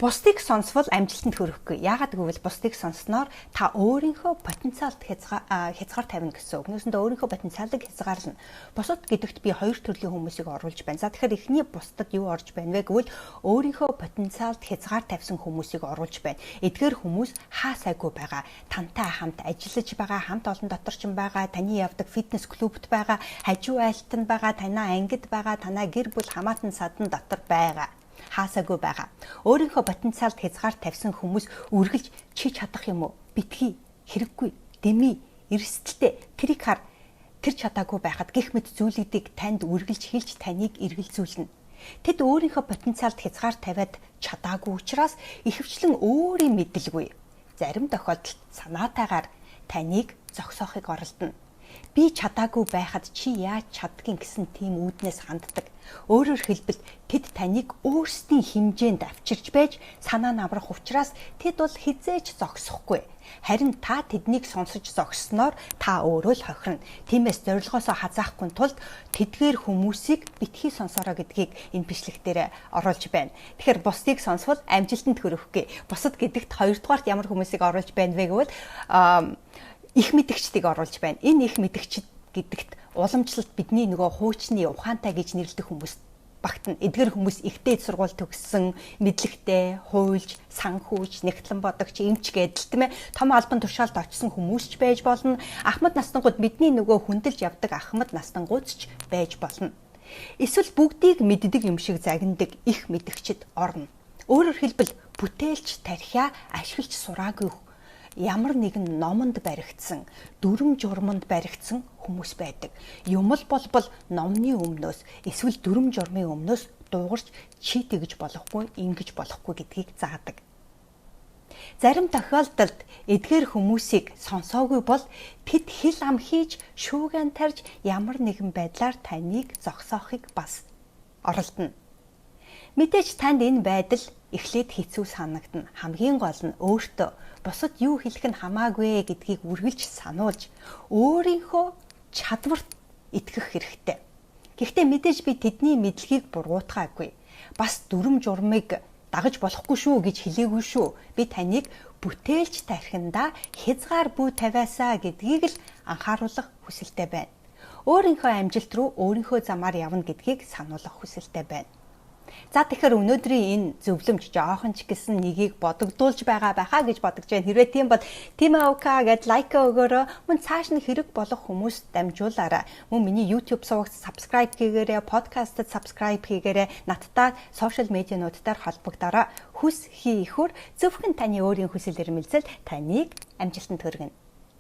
Бусдыг сонсвол амжилтанд хүрэхгүй. Яагаад гэвэл бусдыг сонссноор та өөрийнхөө потенциалд хязгаар тавина гэсэн үг. Нэгсэндээ өөрийнхөө потенциалыг хязгаарлана. Бусад гэдэгт би хоёр төрлийн хүмүүсийг оруулж байна. За тэгэхээр эхний бусдад юу орж байна вэ гэвэл өөрийнхөө потенциалд хязгаар тавьсан хүмүүсийг оруулж байна. Эдгээр хүмүүс хаа сайгүй байгаа. Тантай хамт ажиллаж байгаа, хамт олон доторчин байгаа, таны явдаг фитнес клубт байгаа, хажуу айлтанд байгаа, танаа ангид байгаа, танаа гэр бүл хамаатан садан дотор байгаа. Хаасаагүй байгаа. Өөрийнхөө потенциалд хязгаар тавьсан хүмүүс үргэлж чи чадах юм уу? Битгий, хэрэггүй, дэмий, эрсдэлтэй, тэрийг хар. Тэр чадаагүй байхад гих мэд зүйлүүдийг танд үргэлж хэлж таныг эргэлзүүлнэ. Тэд өөрийнхөө потенциалд хязгаар тавиад чадаагүй учраас ихэвчлэн өөрийн мэдлгүй. Зарим тохиолдолд санаатайгаар таныг зогсоохыг оролдоно. Би чадаагүй байхад чи яаж чаддгийг гэсэн тийм үүднээс ханддаг. Өөрөөр хэлбэл тэд таныг өөрсдийн хэмжээнд авчирч байж санаа намрах учраас тэд бол хизээж зогсохгүй. Харин та тэднийг сонсож зогссноор та өөрөө л хохирно. Тиймээс зорилгоосоо хазаахгүй тулд тэдгээр хүмүүсийг битгий сонсороо гэдгийг энэ бичлэгтээр оруулж байна. Тэгэхээр бусдыг сонсвол амжилтанд хүрэхгүй. Бусад гэдэгт хоёрдугаарт ямар хүмүүсийг оруулж байна вэ гэвэл их мэдгчдийг оруулж байна. Энэ их мэдгчд гэдэгт уламжлалт бидний нөгөө хуучны ухаантай гэж нэрлэдэг хүмүүс багтана. Эдгээр хүмүүс ихтэй сургууль төгссөн, мэдлэгтэй, хуульч, санхүүч, нэгтлэн бодогч, эмч гэдэл тийм ээ. Том албан тушаалд очсон хүмүүс ч байж болно. Ахмад настангууд бидний нөгөө хүндэлж явдаг ахмад настангууд ч байж болно. Эсвэл бүгдийг мэддэг юм шиг загнадаг их мэдгчд орно. Өөрөөр хэлбэл бүтээлч тархиа ашиглаж сураагүй ямар нэгэн номонд баригдсан, дүрм журманд баригдсан хүмүүс байдаг. Юм л болбол номны өмнөөс эсвэл дүрм журмын өмнөөс дуугарч чи тэгж болохгүй, ингэж болохгүй гэдгийг заадаг. Зарим тохиолдолд эдгээр хүмүүсийг сонсоогүй бол тэд хил ам хийж, шүүгэн тарж ямар нэгэн байдлаар таныг зогсоохыг бас оролдоно. Мэдээж танд энэ байдал эхлээд хэцүү санагдана. Хамгийн гол нь өөртөө бусад юу хэлэх нь хамаагүй гэдгийг үргэлж сануулж өөрийнхөө чадварт итгэх хэрэгтэй. Гэхдээ мэдээж би тэдний мэдлэгийг бургуутгаагүй. Бас дүрм журмыг дагаж болохгүй шүү гэж хэлээгүй шүү. Би таныг бүтээлч тархиндаа хязгаар бүү тавиасаа гэдгийг л анхааруулах хүсэлтэй байна. Өөрийнхөө амжилт руу өөрийнхөө замаар явна гэдгийг сануулгах хүсэлтэй байна. За тэгэхээр өнөөдрийн энэ зөвлөмж жоохон ч гэсэн нэгийг бодогдуулж байгаа байхаа гэж бодож байна. Хэрвээ тийм бол Тимаока гэд лайк өгөөрэй. Мөн цааш нь хэрэг болох хүмүүст дамжуулаарай. Мөн миний YouTube сувагт subscribe хийгээрэй, подкастад subscribe хийгээрэй. Надтай сошиал медиануудаар холбогдорой. Хүс хийхүр зөвхөн таны өөрийн хүсэл эрмэлзэл таныг амжилтанд хүргэнэ.